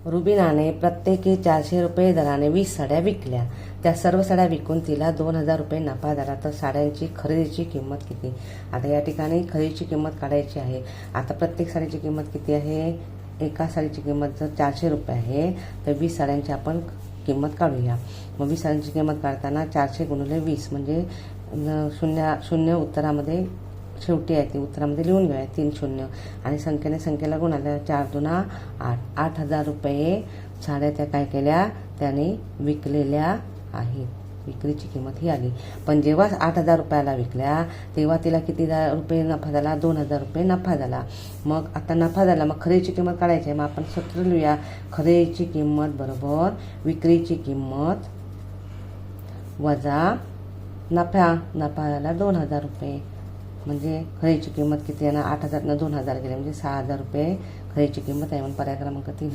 रुबिनाने प्रत्येकी 400 रुपये दराने 20 साड्या विकल्या. त्या सर्व साड्या विकून तिला 2000 रुपये नफा झाला. तर साड्यांची खरेदीची किंमत किती? आता या ठिकाणी खरेदीची किंमत काढायची आहे. आता प्रत्येक साडीची किंमत किती आहे? एका साडीची किंमत जर 400 रुपये आहे तर 20 साड्यांची आपण किंमत काढूया. मग 20 साड्यांची किंमत काढताना 400 गुणिले 20 म्हणजे शून्य उत्तरामध्ये शेवटी आहे ती उत्तरामध्ये लिहून घेऊया 3 शून्य आणि संख्येला गुणाल्या 4 दुना 8. 8000 रुपये साड्या त्या काय केल्या? त्याने विकलेल्या आहेत. विक्रीची किंमत ही आली. पण जेव्हा 8000 रुपयाला विकल्या तेव्हा तिला किती रुपये नफा झाला? 2000 रुपये नफा झाला. मग आता नफा झाला, मग खरेदीची किंमत काढायची आहे. मग आपण सूत्र लिहूया. खरेदीची किंमत बरोबर विक्रीची किंमत वजा नफा झाला 2000 रुपये. म्हणजे खरेदीची किंमत किती आहे ना? 8000 2000 गेले म्हणजे 6000 रुपये खरेदीची किंमत आहे. म्हणून पर्याय क्रमांक 3